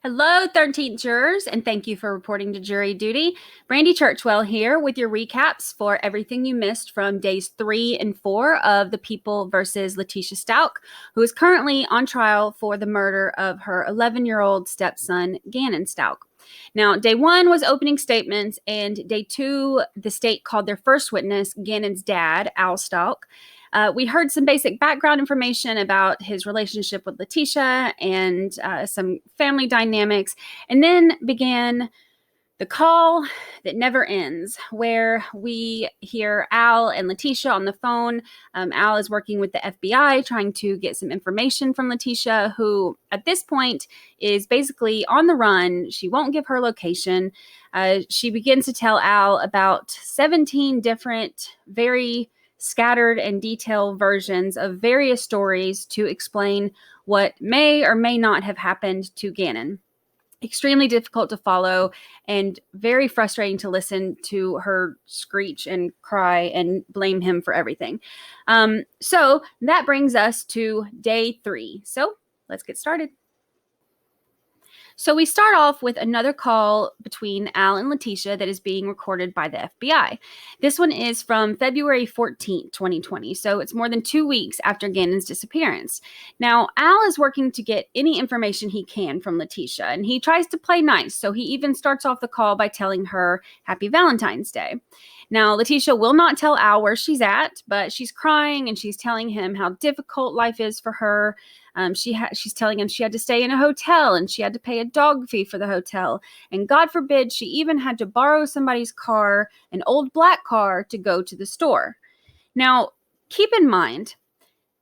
Hello, 13th jurors, and thank you for reporting to jury duty. Brandy Churchwell here with your recaps for everything you missed from days 3 and 4 of the People versus Letecia Stauch, who is currently on trial for the murder of her 11-year-old stepson, Gannon Stauch. Now, day 1 was opening statements, and day 2, the state called their first witness, Gannon's dad, Al Stauch. We heard some basic background information about his relationship with Letecia and some family dynamics, and then began the call that never ends, where we hear Al and Letecia on the phone. Al is working with the FBI, trying to get some information from Letecia, who at this point is basically on the run. She won't give her location. She begins to tell Al about 17 different, very scattered and detailed versions of various stories to explain what may or may not have happened to Gannon. Extremely difficult to follow and very frustrating to listen to her screech and cry and blame him for everything. So that brings us to day 3. So let's get started. So we start off with another call between Al and Letecia that is being recorded by the FBI. This one is from February 14th, 2020. So it's more than 2 weeks after Gannon's disappearance. Now, Al is working to get any information he can from Letecia, and he tries to play nice. So he even starts off the call by telling her Happy Valentine's Day. Now, Letecia will not tell Al where she's at, but she's crying and she's telling him how difficult life is for her. She's telling him she had to stay in a hotel and she had to pay a dog fee for the hotel. And God forbid, she even had to borrow somebody's car, an old black car, to go to the store. Now, keep in mind,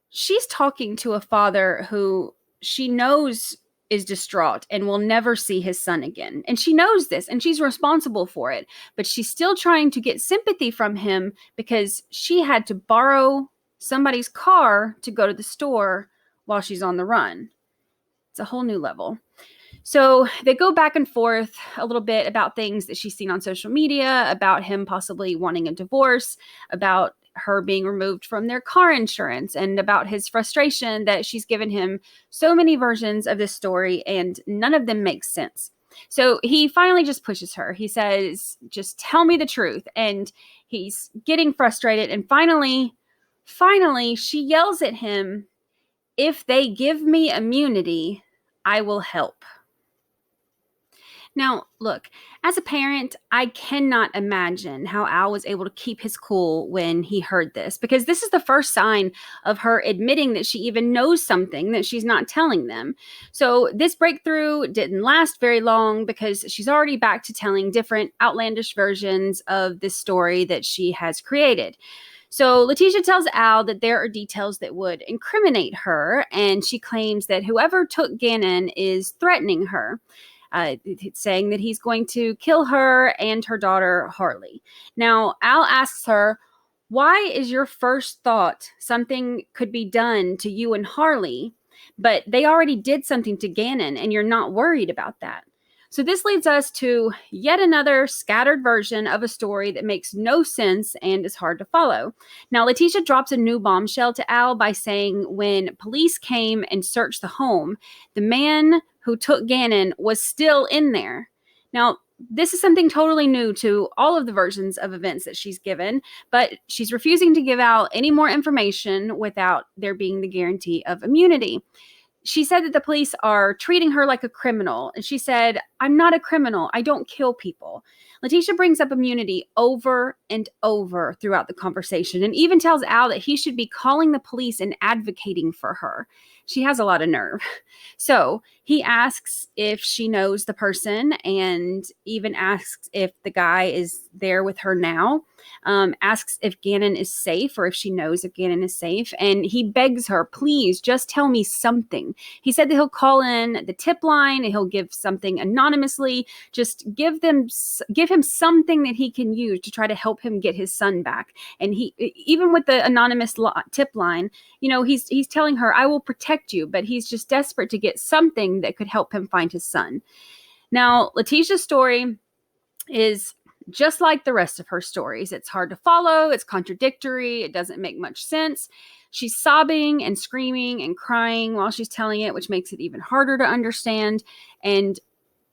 she's talking to a father who she knows is distraught and will never see his son again. And she knows this and she's responsible for it, but she's still trying to get sympathy from him because she had to borrow somebody's car to go to the store while she's on the run. It's a whole new level. So they go back and forth a little bit about things that she's seen on social media, about him possibly wanting a divorce, about her being removed from their car insurance, and about his frustration that she's given him so many versions of this story and none of them make sense. So he finally just pushes her. He says, just tell me the truth. And he's getting frustrated. And finally, she yells at him, if they give me immunity, I will help. Now, look, as a parent, I cannot imagine how Al was able to keep his cool when he heard this, because this is the first sign of her admitting that she even knows something that she's not telling them. So this breakthrough didn't last very long because she's already back to telling different outlandish versions of this story that she has created. So Letecia tells Al that there are details that would incriminate her, and she claims that whoever took Gannon is threatening her. Saying that he's going to kill her and her daughter, Harley. Now, Al asks her, why is your first thought something could be done to you and Harley, but they already did something to Gannon and you're not worried about that? So this leads us to yet another scattered version of a story that makes no sense and is hard to follow. Now, Letecia drops a new bombshell to Al by saying when police came and searched the home, the man who took Gannon was still in there. Now, this is something totally new to all of the versions of events that she's given, but she's refusing to give out any more information without there being the guarantee of immunity. She said that the police are treating her like a criminal. And she said, I'm not a criminal. I don't kill people. Letecia brings up immunity over and over throughout the conversation and even tells Al that he should be calling the police and advocating for her. She has a lot of nerve. So he asks if she knows the person and even asks if the guy is there with her now. Asks if Gannon is safe or if she knows if Gannon is safe. And he begs her, please just tell me something. He said that he'll call in the tip line and he'll give something anonymously. Just give him something that he can use to try to help him get his son back. And he, even with the anonymous tip line, he's telling her, I will protect you, but he's just desperate to get something that could help him find his son. Now, Letecia's story is just like the rest of her stories. It's hard to follow. It's contradictory. It doesn't make much sense. She's sobbing and screaming and crying while she's telling it, which makes it even harder to understand. And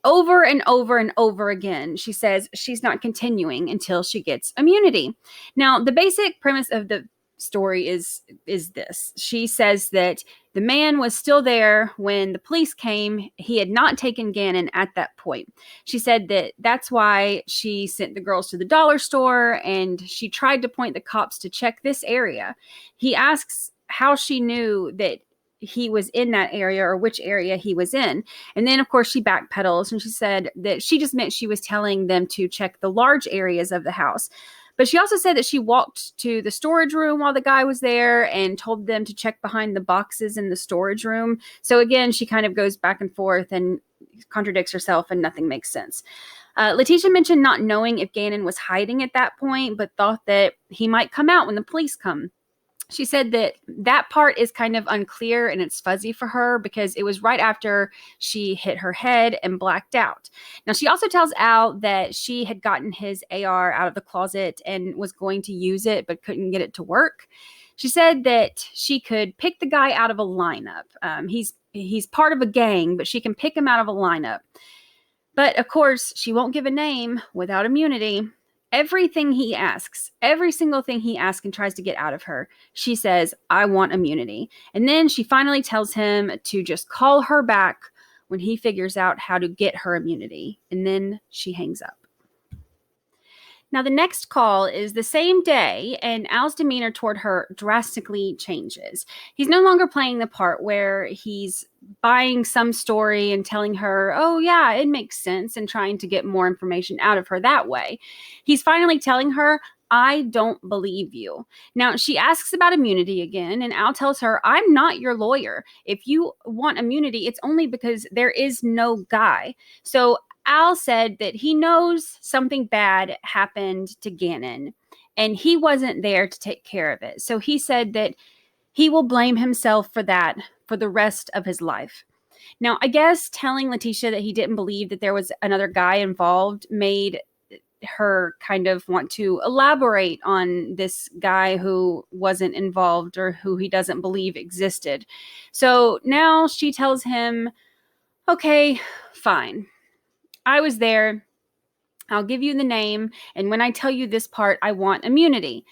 over and over and over again, she says she's not continuing until she gets immunity. Now, the basic premise of the story is this. She says that the man was still there when the police came. He had not taken Gannon at that point. She said that that's why she sent the girls to the dollar store, and she tried to point the cops to check this area. He asks how she knew that he was in that area or which area he was in. And then, of course, she backpedals and she said that she just meant she was telling them to check the large areas of the house. But she also said that she walked to the storage room while the guy was there and told them to check behind the boxes in the storage room. So again, she kind of goes back and forth and contradicts herself and nothing makes sense. Letecia mentioned not knowing if Gannon was hiding at that point, but thought that he might come out when the police come. She said that that part is kind of unclear and it's fuzzy for her because it was right after she hit her head and blacked out. Now, she also tells Al that she had gotten his AR out of the closet and was going to use it, but couldn't get it to work. She said that she could pick the guy out of a lineup. He's part of a gang, but she can pick him out of a lineup. But of course, she won't give a name without immunity. Everything he asks, every single thing he asks and tries to get out of her, she says, I want immunity. And then she finally tells him to just call her back when he figures out how to get her immunity. And then she hangs up. Now, the next call is the same day, and Al's demeanor toward her drastically changes. He's no longer playing the part where he's buying some story and telling her, oh, yeah, it makes sense, and trying to get more information out of her that way. He's finally telling her, I don't believe you. Now, she asks about immunity again, and Al tells her, I'm not your lawyer. If you want immunity, it's only because there is no guy. So Al said that he knows something bad happened to Gannon, and he wasn't there to take care of it. So he said that he will blame himself for that for the rest of his life. Now, I guess telling Letecia that he didn't believe that there was another guy involved made her kind of want to elaborate on this guy who wasn't involved or who he doesn't believe existed. So now she tells him, okay, fine. I was there. I'll give you the name. And when I tell you this part, I want immunity.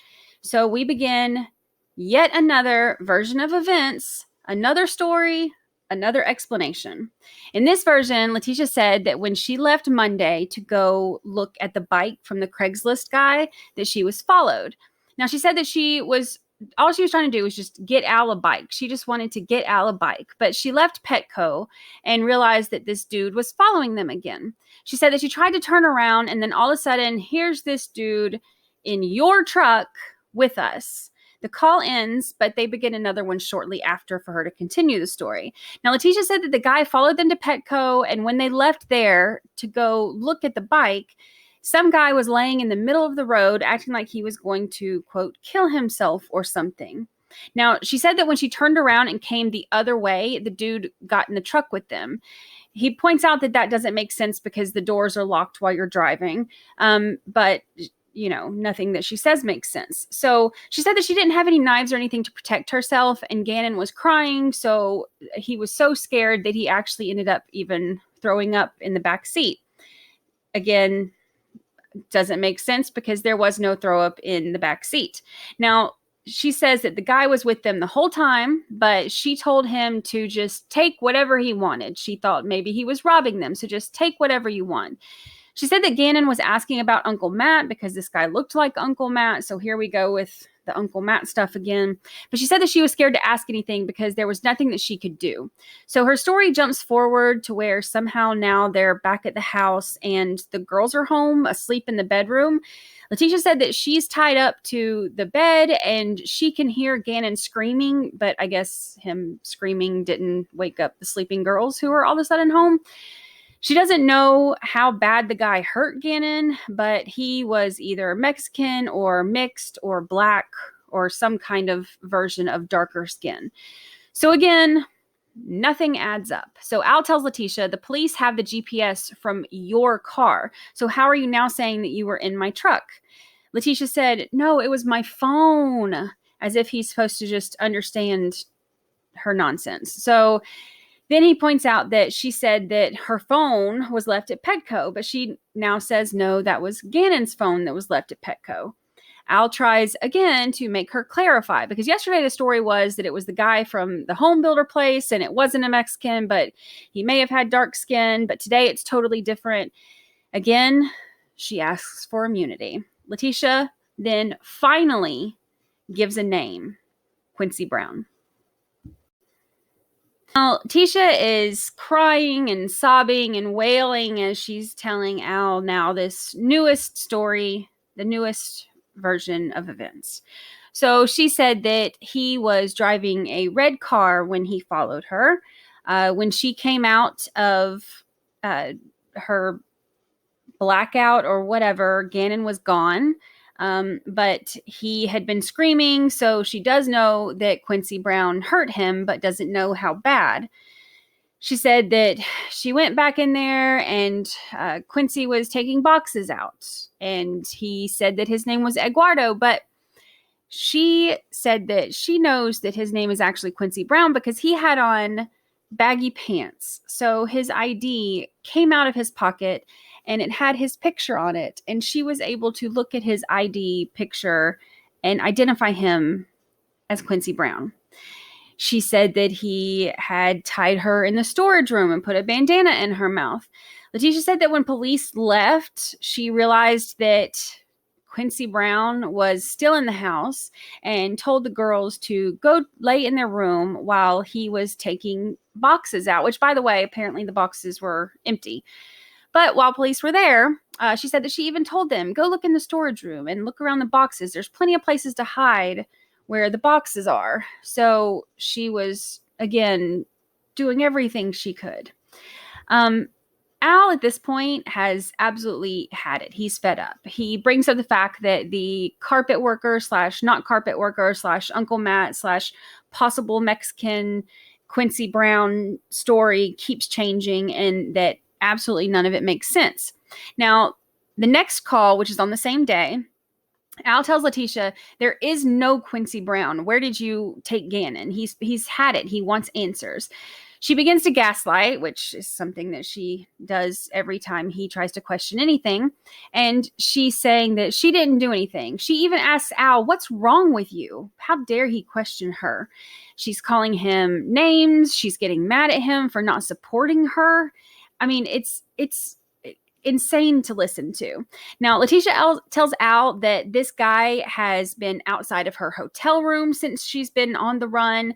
So we begin yet another version of events, another story, another explanation. In this version, Letecia said that when she left Monday to go look at the bike from the Craigslist guy, that she was followed. Now, she said that all she was trying to do was just get Al a bike. She just wanted to get Al a bike. But she left Petco and realized that this dude was following them again. She said that she tried to turn around, and then all of a sudden, here's this dude in your truck with us. The call ends, but they begin another one shortly after for her to continue the story. Now, Letecia said that the guy followed them to Petco, and when they left there to go look at the bike, some guy was laying in the middle of the road acting like he was going to, quote, kill himself or something. Now, she said that when she turned around and came the other way, the dude got in the truck with them. He points out that that doesn't make sense because the doors are locked while you're driving. But, you know, nothing that she says makes sense. So she said that she didn't have any knives or anything to protect herself, and Gannon was crying. So he was so scared that he actually ended up even throwing up in the back seat. Again, doesn't make sense because there was no throw up in the back seat. Now, she says that the guy was with them the whole time, but she told him to just take whatever he wanted. She thought maybe he was robbing them, so just take whatever you want. She said that Gannon was asking about Uncle Matt because this guy looked like Uncle Matt. So here we go with the Uncle Matt stuff again. But she said that she was scared to ask anything because there was nothing that she could do. So her story jumps forward to where somehow now they're back at the house and the girls are home asleep in the bedroom. Letecia said that she's tied up to the bed and she can hear Gannon screaming, but I guess him screaming didn't wake up the sleeping girls who are all of a sudden home. She doesn't know how bad the guy hurt Gannon, but he was either Mexican or mixed or black or some kind of version of darker skin. So again, nothing adds up. So Al tells Letecia, the police have the GPS from your car. So how are you now saying that you were in my truck? Letecia said, no, it was my phone, as if he's supposed to just understand her nonsense. So Then he points out that she said that her phone was left at Petco, but she now says, no, that was Gannon's phone that was left at Petco. Al tries again to make her clarify, because yesterday the story was that it was the guy from the home builder place and it wasn't a Mexican, but he may have had dark skin. But today it's totally different. Again, she asks for immunity. Letecia then finally gives a name: Quincy Brown. Now, Letecia is crying and sobbing and wailing as she's telling Al now this newest story, the newest version of events. So she said that he was driving a red car when he followed her. When she came out of her blackout or whatever, Gannon was gone. But he had been screaming, so she does know that Quincy Brown hurt him, but doesn't know how bad. She said that she went back in there and Quincy was taking boxes out, and he said that his name was Eduardo, but she said that she knows that his name is actually Quincy Brown because he had on baggy pants. So his ID came out of his pocket and it had his picture on it. And she was able to look at his ID picture and identify him as Quincy Brown. She said that he had tied her in the storage room and put a bandana in her mouth. Letecia said that when police left, she realized that Quincy Brown was still in the house and told the girls to go lay in their room while he was taking boxes out, which, by the way, apparently the boxes were empty. But while police were there, she said that she even told them, go look in the storage room and look around the boxes. There's plenty of places to hide where the boxes are. So she was, again, doing everything she could. Al, at this point, has absolutely had it. He's fed up. He brings up the fact that the carpet worker / not carpet worker / Uncle Matt / possible Mexican Quincy Brown story keeps changing, and that absolutely none of it makes sense. Now, the next call, which is on the same day, Al tells Letecia, there is no Quincy Brown. Where did you take Gannon? He's had it. He wants answers. She begins to gaslight, which is something that she does every time he tries to question anything. And she's saying that she didn't do anything. She even asks Al, what's wrong with you? How dare he question her? She's calling him names. She's getting mad at him for not supporting her. I mean, it's insane to listen to. Now, Letecia tells Al that this guy has been outside of her hotel room since she's been on the run,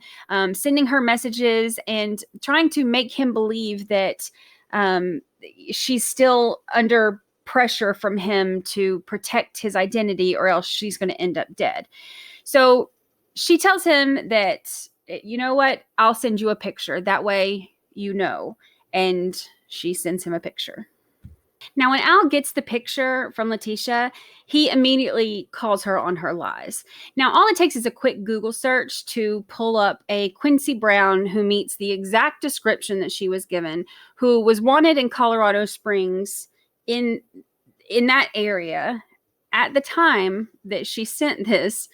sending her messages and trying to make him believe that she's still under pressure from him to protect his identity, or else she's going to end up dead. So she tells him that, you know what, I'll send you a picture. That way you know. And she sends him a picture. Now, when Al gets the picture from Letecia, he immediately calls her on her lies. Now, all it takes is a quick Google search to pull up a Quincy Brown who meets the exact description that she was given, who was wanted in Colorado Springs in that area at the time that she sent this.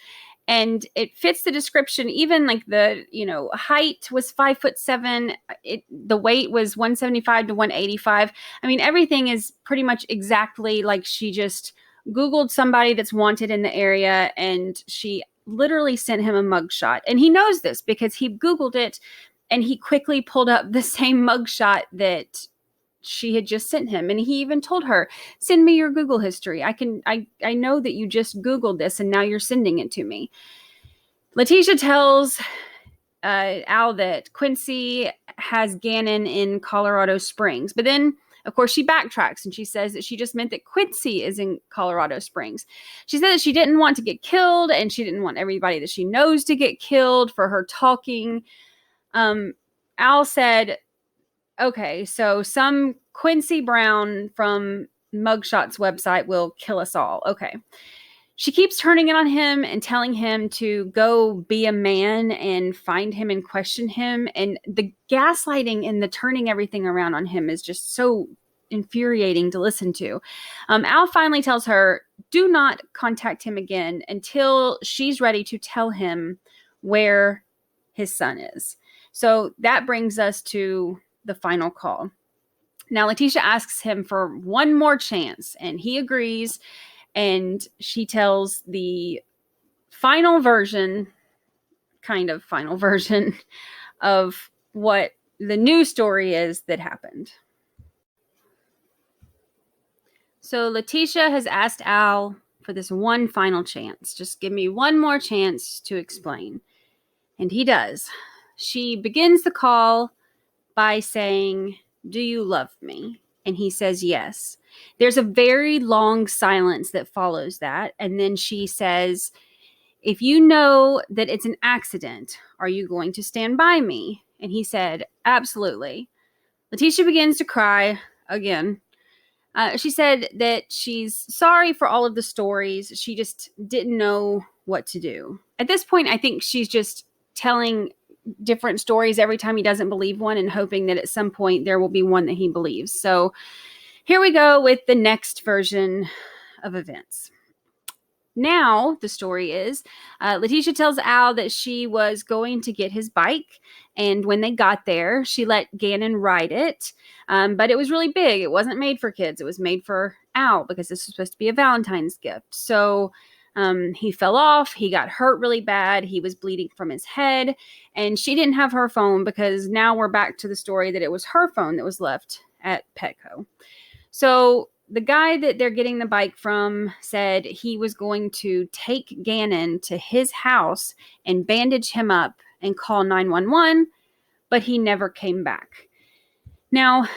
And it fits the description. Even like the, height was 5'7". The weight was 175 to 185. I mean, everything is pretty much exactly like she just Googled somebody that's wanted in the area, and she literally sent him a mugshot. And he knows this because he Googled it, and he quickly pulled up the same mugshot that she had just sent him. And he even told her, send me your Google history. I know that you just Googled this and now you're sending it to me. Letecia tells Al that Quincy has Gannon in Colorado Springs. But then, of course, she backtracks and she says that she just meant that Quincy is in Colorado Springs. She said that she didn't want to get killed, and she didn't want everybody that she knows to get killed for her talking. Al said, okay, so some Quincy Brown from Mugshot's website will kill us all. Okay. She keeps turning it on him and telling him to go be a man and find him and question him. And the gaslighting and the turning everything around on him is just so infuriating to listen to. Al finally tells her, do not contact him again until she's ready to tell him where his son is. So that brings us to the final call. Now, Letecia asks him for one more chance, and he agrees, and she tells the final version, kind of final version, of what the new story is that happened. So Letecia has asked Al for this one final chance. Just give me one more chance to explain. And he does. She begins the call by saying, "Do you love me?" And he says yes. There's a very long silence that follows that. And then she says, "If you know that it's an accident, are you going to stand by me?" And he said, "Absolutely." Letecia begins to cry again. She said that she's sorry for all of the stories. She just didn't know what to do. At this point, I think she's just telling different stories every time he doesn't believe one and hoping that at some point there will be one that he believes. So here we go with the next version of events. Now, the story is, Letecia tells Al that she was going to get his bike. And when they got there, she let Gannon ride it. But it was really big. It wasn't made for kids. It was made for Al because this was supposed to be a Valentine's gift. So he fell off. He got hurt really bad. He was bleeding from his head. And she didn't have her phone because now we're back to the story that it was her phone that was left at Petco. So the guy that they're getting the bike from said he was going to take Gannon to his house and bandage him up and call 911, but he never came back. Now,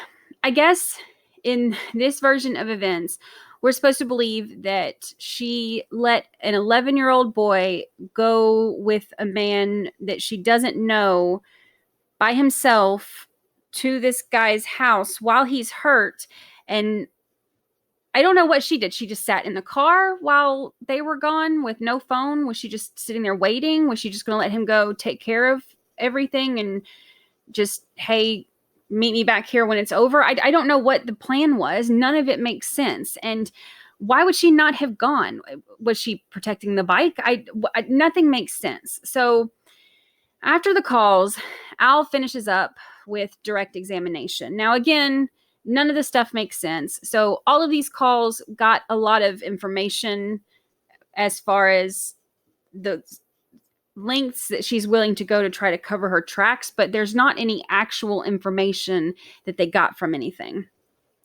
I guess in this version of events, we're supposed to believe that she let an 11-year-old boy go with a man that she doesn't know by himself to this guy's house while he's hurt. And I don't know what she did. She just sat in the car while they were gone with no phone. Was she just sitting there waiting? Was she just going to let him go take care of everything and just, hey, meet me back here when it's over? I don't know what the plan was. None of it makes sense. And why would she not have gone? Was she protecting the bike? Nothing makes sense. So after the calls, Al finishes up with direct examination. Now, again, none of this stuff makes sense. So all of these calls got a lot of information as far as the lengths that she's willing to go to try to cover her tracks, but there's not any actual information that they got from anything.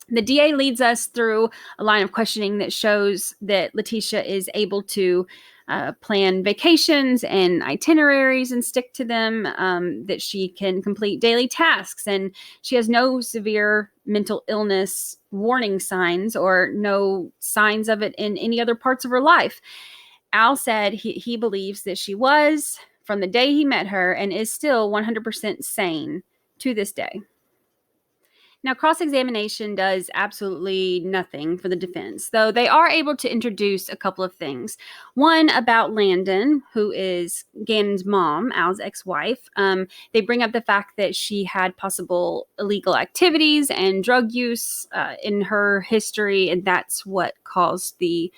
The DA leads us through a line of questioning that shows that Letecia is able to plan vacations and itineraries and stick to them, that she can complete daily tasks, and she has no severe mental illness warning signs or no signs of it in any other parts of her life. Al said he believes that she was from the day he met her and is still 100% sane to this day. Now, cross-examination does absolutely nothing for the defense, though they are able to introduce a couple of things. One about Landon, who is Gannon's mom, Al's ex-wife. They bring up the fact that she had possible illegal activities and drug use in her history, and that's what caused the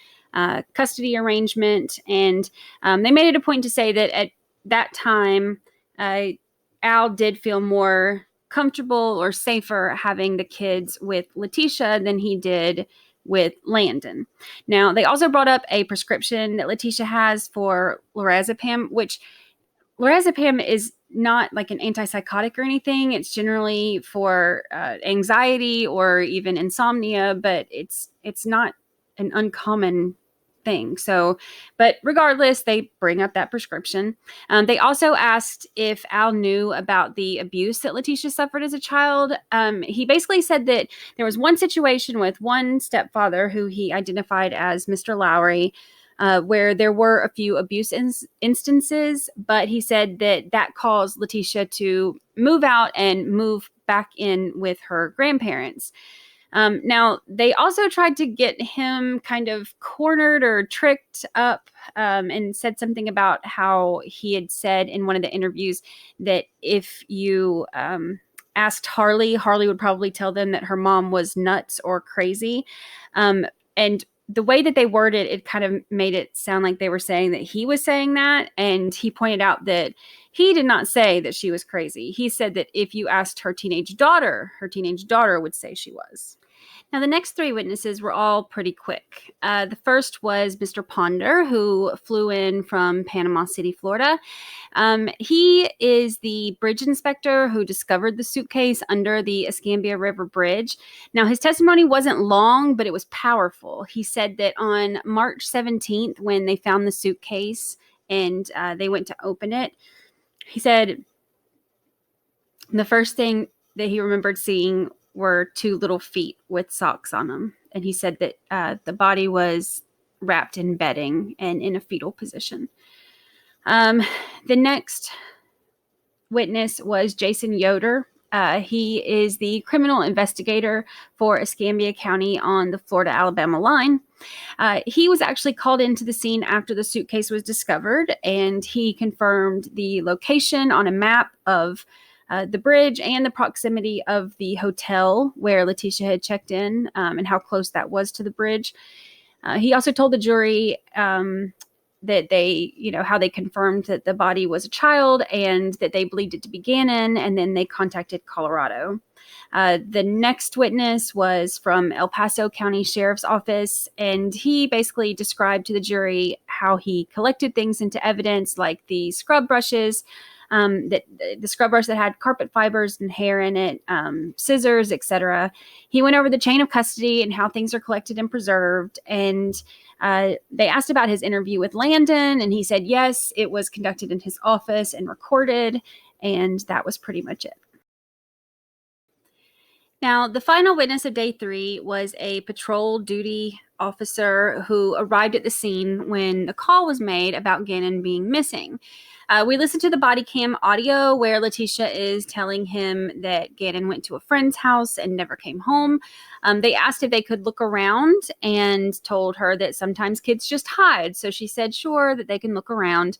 custody arrangement. And they made it a point to say that at that time, Al did feel more comfortable or safer having the kids with Letecia than he did with Landon. Now, they also brought up a prescription that Letecia has for lorazepam, which lorazepam is not like an antipsychotic or anything. It's generally for anxiety or even insomnia, but it's not an uncommon thing. So, but regardless, they bring up that prescription. They also asked if Al knew about the abuse that Letecia suffered as a child. He basically said that there was one situation with one stepfather who he identified as Mr. Lowry, where there were a few abuse instances, but he said that caused Letecia to move out and move back in with her grandparents. Now, they also tried to get him kind of cornered or tricked up, and said something about how he had said in one of the interviews that if you asked Harley would probably tell them that her mom was nuts or crazy. And the way that they worded it kind of made it sound like they were saying that he was saying that. And he pointed out that He did not say that she was crazy. He said that if you asked her teenage daughter would say she was. Now, the next three witnesses were all pretty quick. The first was Mr. Ponder, who flew in from Panama City, Florida. He is the bridge inspector who discovered the suitcase under the Escambia River Bridge. Now, his testimony wasn't long, but it was powerful. He said that on March 17th, when they found the suitcase and they went to open it, he said the first thing that he remembered seeing were two little feet with socks on them. And he said that the body was wrapped in bedding and in a fetal position. The next witness was Jason Yoder. He is the criminal investigator for Escambia County on the Florida-Alabama line. He was actually called into the scene after the suitcase was discovered, and he confirmed the location on a map of the bridge and the proximity of the hotel where Letecia had checked in, and how close that was to the bridge. He also told the jury that they, how they confirmed that the body was a child and that they believed it to be Gannon, and then they contacted Colorado. The next witness was from El Paso County Sheriff's Office, and he basically described to the jury how he collected things into evidence, like the scrub brushes, the scrub brush that had carpet fibers and hair in it, scissors, etc. He went over the chain of custody and how things are collected and preserved. And they asked about his interview with Landon, and he said, yes, it was conducted in his office and recorded. And that was pretty much it. Now, the final witness of day 3 was a patrol duty officer who arrived at the scene when the call was made about Gannon being missing. We listened to the body cam audio where Letecia is telling him that Gannon went to a friend's house and never came home. They asked if they could look around and told her that sometimes kids just hide. So she said, sure, that they can look around.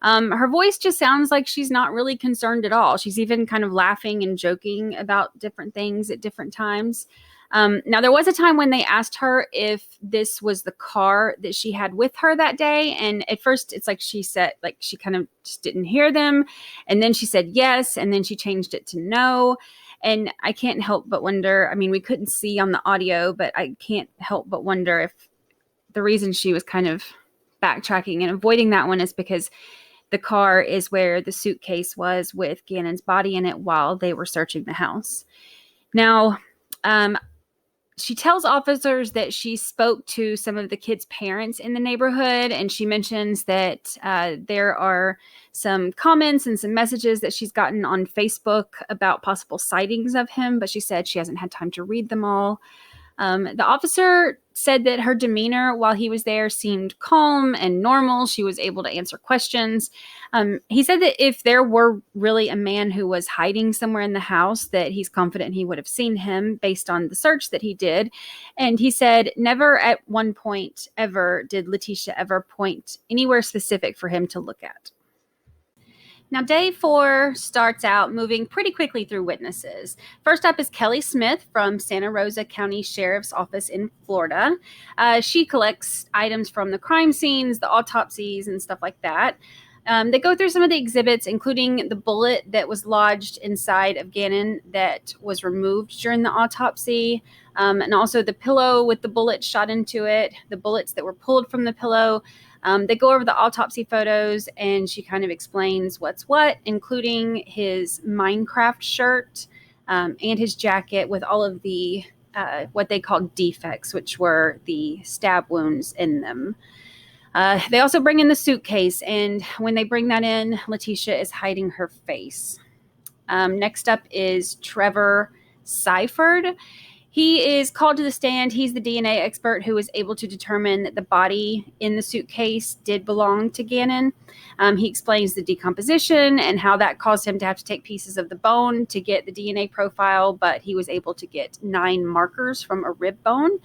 Her voice just sounds like she's not really concerned at all. She's even kind of laughing and joking about different things at different times. Now, there was a time when they asked her if this was the car that she had with her that day. And at first, it's like she said, like she kind of just didn't hear them. And then she said yes. And then she changed it to no. And I can't help but wonder, I mean, we couldn't see on the audio, but I can't help but wonder if the reason she was kind of backtracking and avoiding that one is because the car is where the suitcase was with Gannon's body in it while they were searching the house. Now, she tells officers that she spoke to some of the kids' parents in the neighborhood, and she mentions that there are some comments and some messages that she's gotten on Facebook about possible sightings of him, but she said she hasn't had time to read them all. The officer said that her demeanor while he was there seemed calm and normal. She was able to answer questions. He said that if there were really a man who was hiding somewhere in the house, that he's confident he would have seen him based on the search that he did. And he said never at one point ever did Letecia ever point anywhere specific for him to look at. Now, day 4 starts out moving pretty quickly through witnesses. First up is Kelly Smith from Santa Rosa County Sheriff's Office in Florida. She collects items from the crime scenes, the autopsies, and stuff like that. They go through some of the exhibits, including the bullet that was lodged inside of Gannon that was removed during the autopsy, and also the pillow with the bullet shot into it, the bullets that were pulled from the pillow. They go over the autopsy photos, and she kind of explains what's what, including his Minecraft shirt and his jacket with all of the what they called defects, which were the stab wounds in them. They also bring in the suitcase, and when they bring that in, Letecia is hiding her face. Next up is Trevor Seifert. He is called to the stand. He's the DNA expert who was able to determine that the body in the suitcase did belong to Gannon. He explains the decomposition and how that caused him to have to take pieces of the bone to get the DNA profile, but he was able to get 9 markers from a rib bone.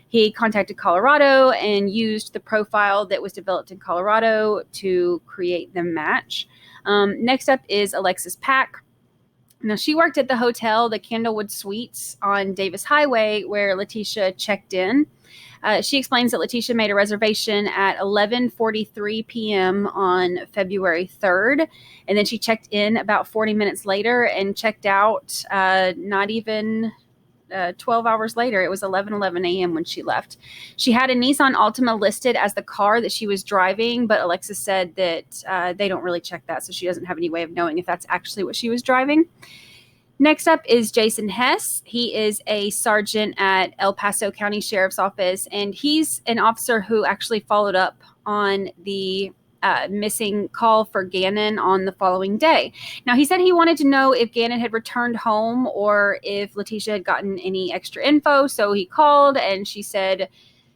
He contacted Colorado and used the profile that was developed in Colorado to create the match. Next up is Alexis Pack. Now, she worked at the hotel, the Candlewood Suites on Davis Highway, where Letecia checked in. She explains that Letecia made a reservation at 11:43 p.m. on February 3rd, and then she checked in about 40 minutes later and checked out not even 12 hours later. It was 11:11 a.m. when she left. She had a Nissan Altima listed as the car that she was driving, but Alexis said that they don't really check that, so she doesn't have any way of knowing if that's actually what she was driving. Next up is Jason Hess. He is a sergeant at El Paso County Sheriff's Office, and he's an officer who actually followed up on the missing call for Gannon on the following day. Now, he said he wanted to know if Gannon had returned home or if Letecia had gotten any extra info. So he called and she said,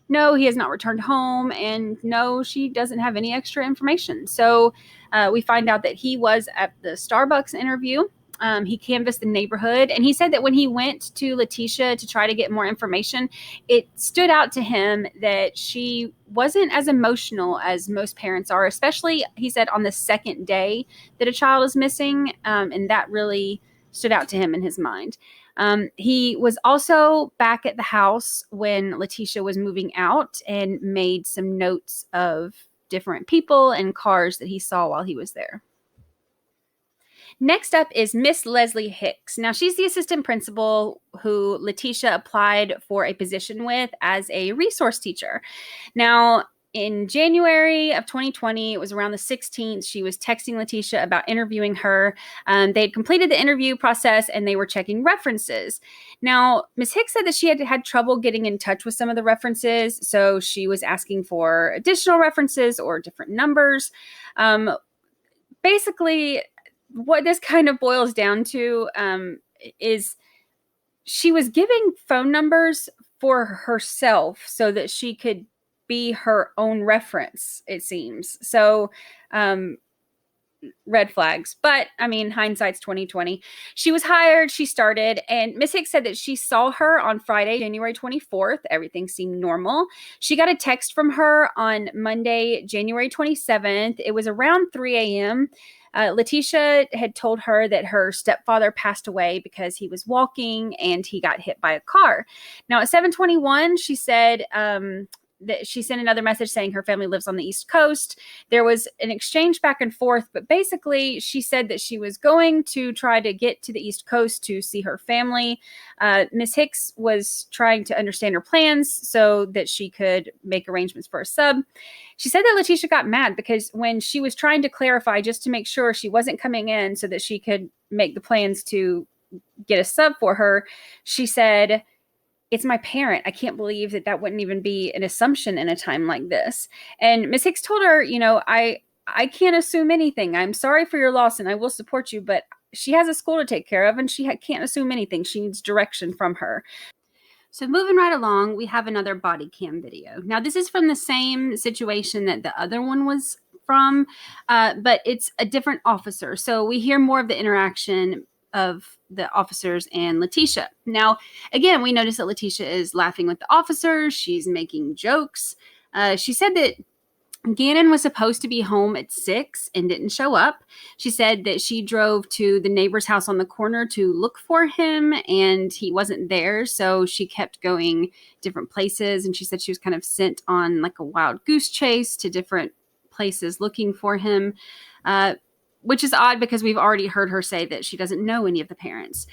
no, he has not returned home, and no, she doesn't have any extra information. So we find out that he was at the Starbucks interview. He canvassed the neighborhood, and he said that when he went to Letecia to try to get more information, it stood out to him that she wasn't as emotional as most parents are, especially, he said, on the second day that a child is missing, and that really stood out to him in his mind. He was also back at the house when Letecia was moving out and made some notes of different people and cars that he saw while he was there. Next up is Miss Leslie Hicks. Now, she's the assistant principal who Letecia applied for a position with as a resource teacher. Now, in January of 2020, it was around the 16th, she was texting Letecia about interviewing her. They had completed the interview process and they were checking references. Now, Ms. Hicks said that she had trouble getting in touch with some of the references, so she was asking for additional references or different numbers. Basically, what this kind of boils down to is she was giving phone numbers for herself so that she could be her own reference, it seems. So, red flags. But, I mean, hindsight's 2020. She was hired, she started, and Miss Hicks said that she saw her on Friday, January 24th. Everything seemed normal. She got a text from her on Monday, January 27th. It was around 3 a.m., Letecia had told her that her stepfather passed away because he was walking and he got hit by a car. Now, at 7:21, she said that she sent another message saying her family lives on the East Coast. There was an exchange back and forth, but basically she said that she was going to try to get to the East Coast to see her family. Miss Hicks was trying to understand her plans so that she could make arrangements for a sub. She said that Letecia got mad because when she was trying to clarify just to make sure she wasn't coming in so that she could make the plans to get a sub for her, she said, "It's my parent. I can't believe that wouldn't even be an assumption in a time like this." And Miss Hicks told her, I can't assume anything. I'm sorry for your loss and I will support you, but she has a school to take care of and she can't assume anything. She needs direction from her. So moving right along, we have another body cam video. Now, this is from the same situation that the other one was from, but it's a different officer. So we hear more of the interaction of the officers and Letecia. Now, again, we notice that Letecia is laughing with the officers. She's making jokes. She said that Gannon was supposed to be home at 6 and didn't show up. She said that she drove to the neighbor's house on the corner to look for him and he wasn't there. So she kept going different places. And she said she was kind of sent on like a wild goose chase to different places looking for him, which is odd because we've already heard her say that she doesn't know any of the parents.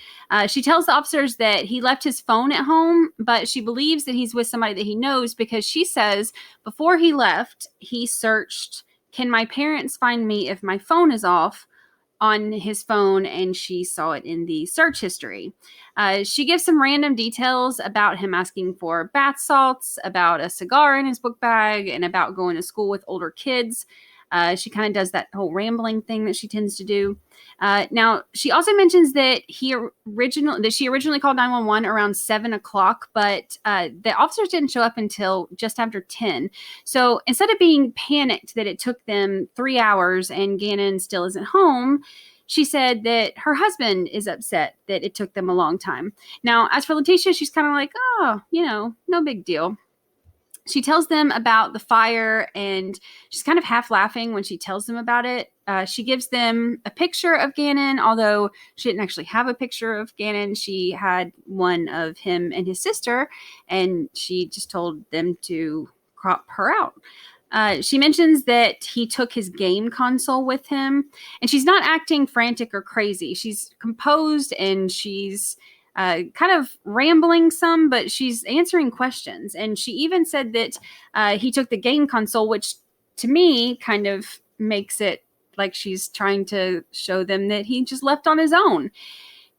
She tells the officers that he left his phone at home, but she believes that he's with somebody that he knows because she says before he left, he searched, "Can my parents find me if my phone is off?" on his phone, and she saw it in the search history. She gives some random details about him asking for bath salts, about a cigar in his book bag, and about going to school with older kids. She kind of does that whole rambling thing that she tends to do. Now, she also mentions that she originally called 911 around 7 o'clock, but the officers didn't show up until just after 10. So instead of being panicked that it took them 3 hours and Gannon still isn't home, she said that her husband is upset that it took them a long time. Now, as for Letecia, she's kind of like, oh, no big deal. She tells them about the fire and she's kind of half laughing when she tells them about it. she gives them a picture of Gannon, although she didn't actually have a picture of Gannon. She had one of him and his sister, and she just told them to crop her out. She mentions that he took his game console with him, and she's not acting frantic or crazy. She's composed, and she's kind of rambling some, but she's answering questions. And she even said that he took the game console, which to me kind of makes it like she's trying to show them that he just left on his own.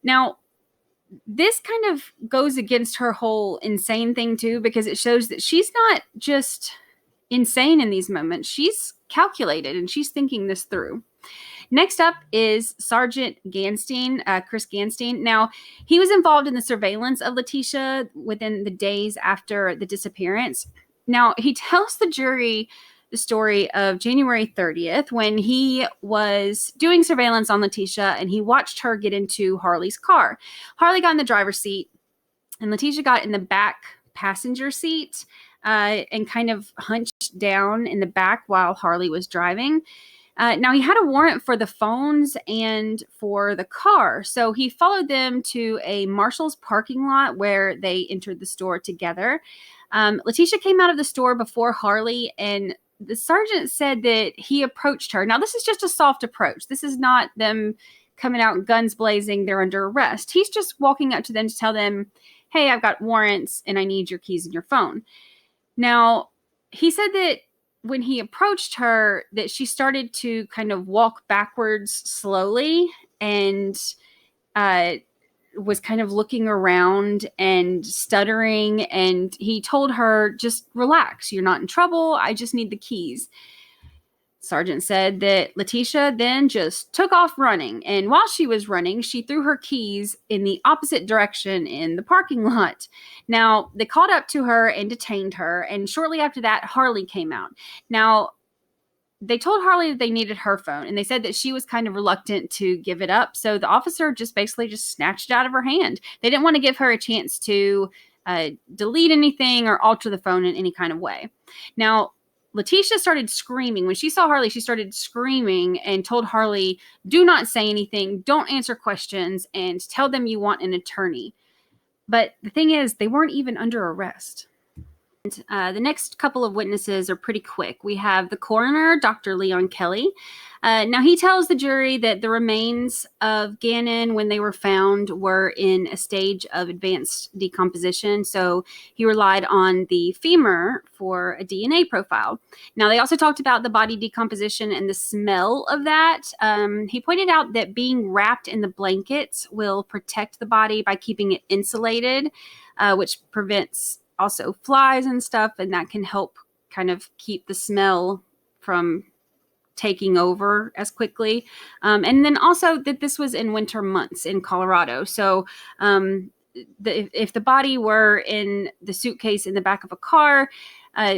Now, this kind of goes against her whole insane thing too, because it shows that she's not just insane in these moments. She's calculated and she's thinking this through. Next up is Sergeant Ganstein, Chris Ganstein. Now, he was involved in the surveillance of Letecia within the days after the disappearance. Now, he tells the jury the story of January 30th when he was doing surveillance on Letecia and he watched her get into Harley's car. Harley got in the driver's seat and Letecia got in the back passenger seat and kind of hunched down in the back while Harley was driving. Now, he had a warrant for the phones and for the car. So he followed them to a Marshall's parking lot where they entered the store together. Letecia came out of the store before Harley, and the sergeant said that he approached her. Now, this is just a soft approach. This is not them coming out guns blazing. They're under arrest. He's just walking up to them to tell them, hey, I've got warrants and I need your keys and your phone. Now, he said that when he approached her, that she started to kind of walk backwards slowly and was kind of looking around and stuttering. And he told her, just relax. You're not in trouble. I just need the keys. Sergeant said that Letecia then just took off running. And while she was running, she threw her keys in the opposite direction in the parking lot. Now, they called up to her and detained her. And shortly after that, Harley came out. Now, they told Harley that they needed her phone, and they said that she was kind of reluctant to give it up. So the officer just basically just snatched it out of her hand. They didn't want to give her a chance to delete anything or alter the phone in any kind of way. Now, Letecia started screaming. When she saw Harley, she started screaming and told Harley, do not say anything, don't answer questions, and tell them you want an attorney. But the thing is, they weren't even under arrest. The next couple of witnesses are pretty quick. We have the coroner, Dr. Leon Kelly. Now, he tells the jury that the remains of Gannon, when they were found, were in a stage of advanced decomposition. So he relied on the femur for a DNA profile. Now, they also talked about the body decomposition and the smell of that. He pointed out that being wrapped in the blankets will protect the body by keeping it insulated, which prevents also flies and stuff, and that can help kind of keep the smell from taking over as quickly. And then also that this was in winter months in Colorado. So if the body were in the suitcase in the back of a car,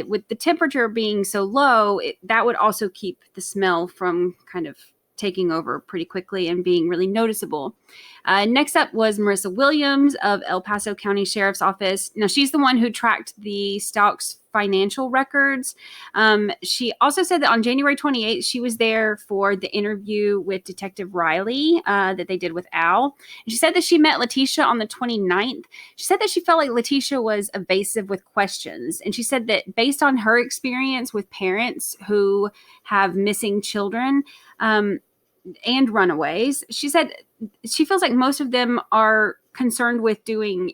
with the temperature being so low, that would also keep the smell from kind of taking over pretty quickly and being really noticeable. Next up was Marissa Williams of El Paso County Sheriff's Office. Now, she's the one who tracked the Stauch's financial records. She also said that on January 28th, she was there for the interview with Detective Riley that they did with Al. And she said that she met Letecia on the 29th. She said that she felt like Letecia was evasive with questions. And she said that based on her experience with parents who have missing children, and runaways, she said she feels like most of them are concerned with doing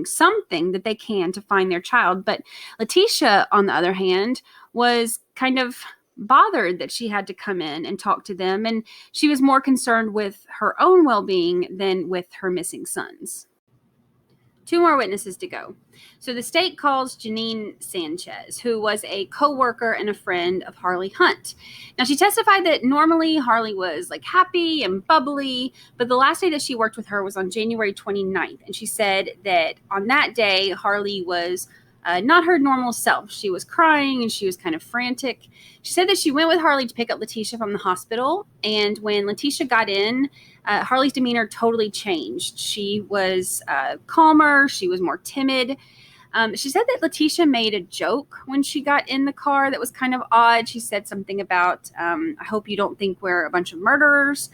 something that they can to find their child. But Letecia, on the other hand, was kind of bothered that she had to come in and talk to them. And she was more concerned with her own well-being than with her missing sons. 2 more witnesses to go. So the state calls Janine Sanchez, who was a co-worker and a friend of Harley Hunt. Now, she testified that normally Harley was like happy and bubbly, but the last day that she worked with her was on January 29th. And she said that on that day, Harley was not her normal self. She was crying and she was kind of frantic. She said that she went with Harley to pick up Letecia from the hospital. And when Letecia got in, Harley's demeanor totally changed. She was calmer. She was more timid. She said that Letecia made a joke when she got in the car that was kind of odd. She said something about, I hope you don't think we're a bunch of murderers.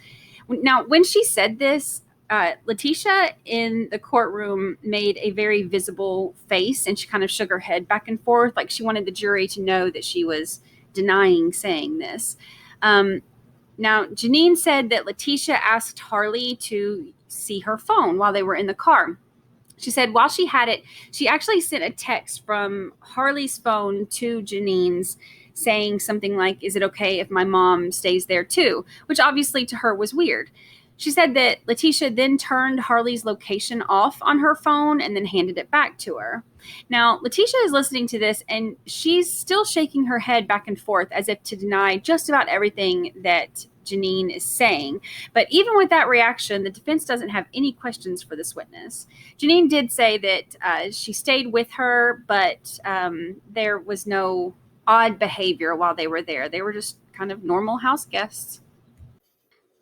Now, when she said this, Letecia in the courtroom made a very visible face, and she kind of shook her head back and forth like she wanted the jury to know that she was denying saying this. Now, Janine said that Letecia asked Harley to see her phone while they were in the car. She said while she had it, she actually sent a text from Harley's phone to Janine's saying something like, "Is it okay if my mom stays there too?" Which obviously to her was weird. She said that Letecia then turned Harley's location off on her phone and then handed it back to her. Now, Letecia is listening to this and she's still shaking her head back and forth as if to deny just about everything that Janine is saying. But even with that reaction, the defense doesn't have any questions for this witness. Janine did say that she stayed with her, but there was no odd behavior while they were there. They were just kind of normal house guests.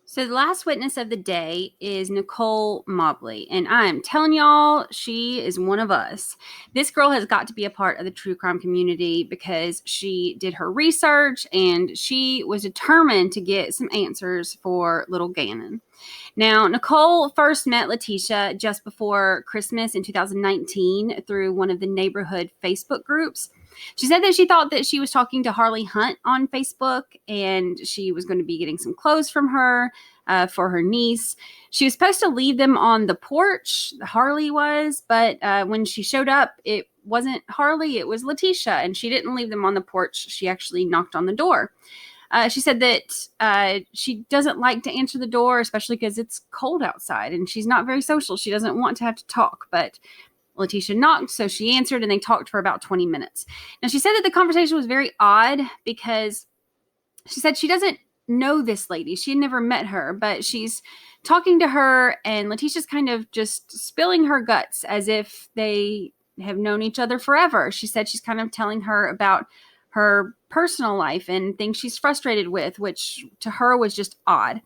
So the last witness of the day is Nicole Mobley, and I am telling y'all, she is one of us. This girl has got to be a part of the true crime community because she did her research and she was determined to get some answers for little Gannon. Now, Nicole first met Letecia just before Christmas in 2019 through one of the neighborhood Facebook groups. She said that she thought that she was talking to Harley Hunt on Facebook and she was going to be getting some clothes from her for her niece. She was supposed to leave them on the porch, Harley was, but when she showed up, it wasn't Harley, it was Letecia, and she didn't leave them on the porch. She actually knocked on the door. She said that she doesn't like to answer the door, especially because it's cold outside and she's not very social. She doesn't want to have to talk, but Letecia knocked, so she answered and they talked for about 20 minutes. Now, she said that the conversation was very odd because she said she doesn't know this lady. She had never met her, but she's talking to her and Letecia's kind of just spilling her guts as if they have known each other forever. She said she's kind of telling her about her personal life and things she's frustrated with, which to her was just odd.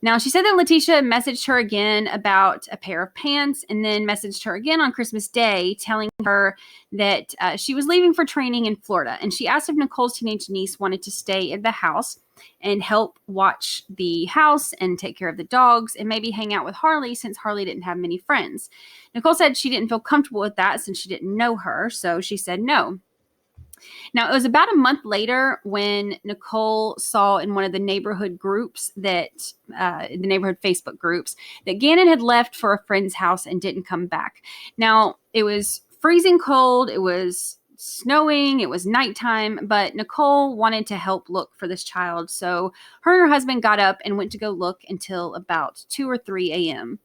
Now, she said that Letecia messaged her again about a pair of pants and then messaged her again on Christmas Day, telling her that she was leaving for training in Florida. And she asked if Nicole's teenage niece wanted to stay at the house and help watch the house and take care of the dogs and maybe hang out with Harley since Harley didn't have many friends. Nicole said she didn't feel comfortable with that since she didn't know her, so she said no. Now, it was about a month later when Nicole saw in one of the neighborhood groups that, the neighborhood Facebook groups, that Gannon had left for a friend's house and didn't come back. Now, it was freezing cold. It was snowing. It was nighttime, but Nicole wanted to help look for this child. So her and her husband got up and went to go look until about 2 or 3 a.m.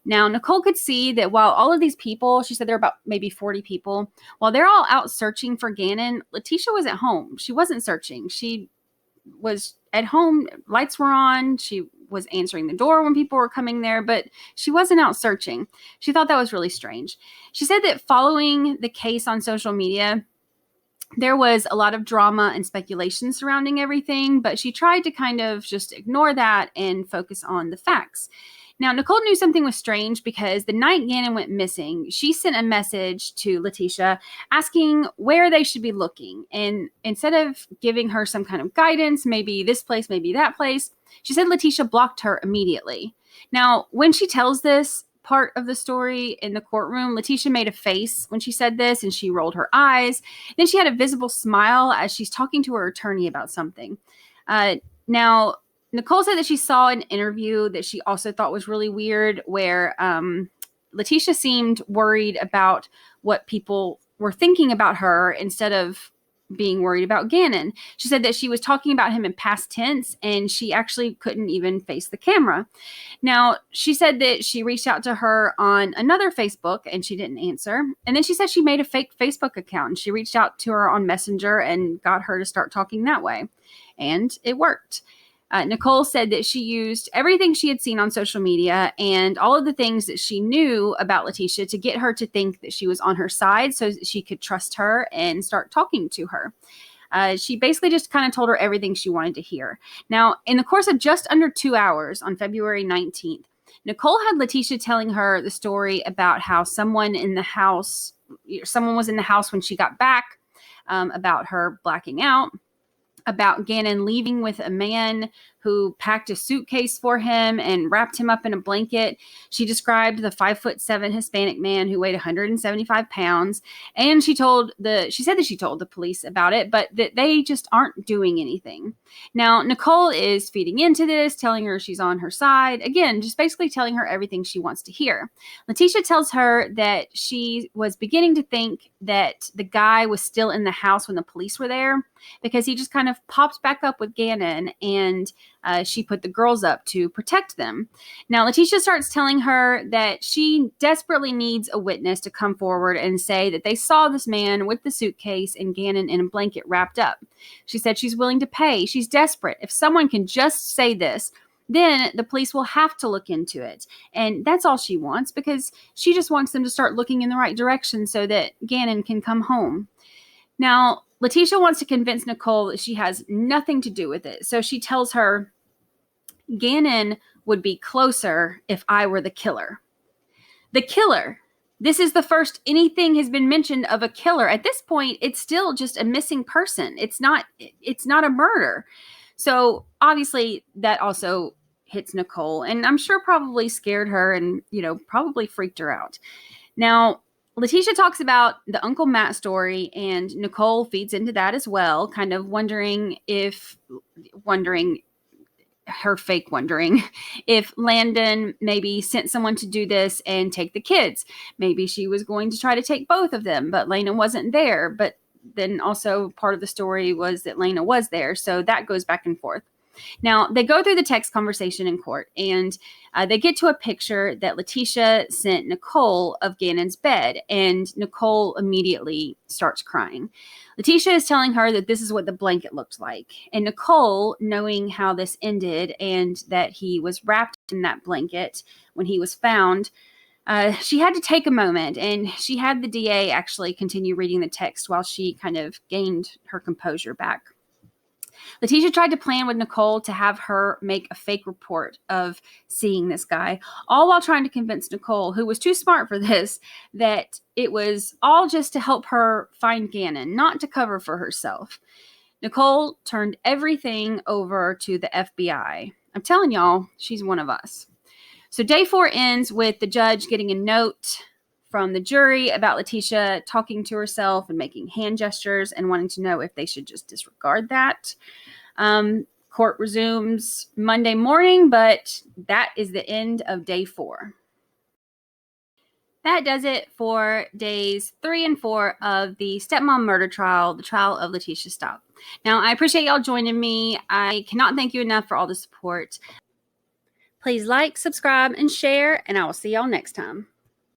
Now, Nicole could see that while all of these people, she said there were about maybe 40 people, while they're all out searching for Gannon, Letecia was at home. She wasn't searching. She was at home. Lights were on. She was answering the door when people were coming there, but she wasn't out searching. She thought that was really strange. She said that following the case on social media, there was a lot of drama and speculation surrounding everything, but she tried to kind of just ignore that and focus on the facts. Now, Nicole knew something was strange because the night Gannon went missing, she sent a message to Letecia asking where they should be looking. And instead of giving her some kind of guidance, maybe this place, maybe that place, she said Letecia blocked her immediately. Now, when she tells this part of the story in the courtroom, Letecia made a face when she said this and she rolled her eyes. Then she had a visible smile as she's talking to her attorney about something. Now, Nicole said that she saw an interview that she also thought was really weird where Letecia seemed worried about what people were thinking about her instead of being worried about Gannon. She said that she was talking about him in past tense and she actually couldn't even face the camera. Now, she said that she reached out to her on another Facebook and she didn't answer. And then she said she made a fake Facebook account and she reached out to her on Messenger and got her to start talking that way. And it worked. Nicole said that she used everything she had seen on social media and all of the things that she knew about Letecia to get her to think that she was on her side so that she could trust her and start talking to her. She basically just kind of told her everything she wanted to hear. Now, in the course of just under 2 hours on February 19th, Nicole had Letecia telling her the story about how someone was in the house when she got back, about her blacking out, about Gannon leaving with a man who packed a suitcase for him and wrapped him up in a blanket. She described the 5'7" Hispanic man who weighed 175 pounds. And she said that she told the police about it, but that they just aren't doing anything. Now, Nicole is feeding into this, telling her she's on her side. Again, just basically telling her everything she wants to hear. Letecia tells her that she was beginning to think that the guy was still in the house when the police were there, because he just kind of popped back up with Gannon, and she put the girls up to protect them. Now, Letecia starts telling her that she desperately needs a witness to come forward and say that they saw this man with the suitcase and Gannon in a blanket wrapped up. She said she's willing to pay. She's desperate. If someone can just say this, then the police will have to look into it. And that's all she wants, because she just wants them to start looking in the right direction so that Gannon can come home. Now, Letecia wants to convince Nicole that she has nothing to do with it. So she tells her, Gannon would be closer if I were the killer. The killer. This is the first anything has been mentioned of a killer. At this point, it's still just a missing person. It's not a murder. So obviously that also hits Nicole, and I'm sure probably scared her and, probably freaked her out. Now, Letecia talks about the Uncle Matt story, and Nicole feeds into that as well, kind of wondering if Landon maybe sent someone to do this and take the kids. Maybe she was going to try to take both of them, but Lena wasn't there. But then also part of the story was that Lena was there. So that goes back and forth. Now, they go through the text conversation in court, and they get to a picture that Letecia sent Nicole of Gannon's bed, and Nicole immediately starts crying. Letecia is telling her that this is what the blanket looked like, and Nicole, knowing how this ended and that he was wrapped in that blanket when he was found, she had to take a moment, and she had the DA actually continue reading the text while she kind of gained her composure back. Letecia tried to plan with Nicole to have her make a fake report of seeing this guy, all while trying to convince Nicole, who was too smart for this, that it was all just to help her find Gannon, not to cover for herself. Nicole turned everything over to the FBI. I'm telling y'all, she's one of us. So day 4 ends with the judge getting a note from the jury about Letecia talking to herself and making hand gestures and wanting to know if they should just disregard that. Court resumes Monday morning, but that is the end of day 4. That does it for days 3 and 4 of the Stepmom murder trial, the trial of Letecia Stauch. Now, I appreciate y'all joining me. I cannot thank you enough for all the support. Please like, subscribe, and share, and I will see y'all next time.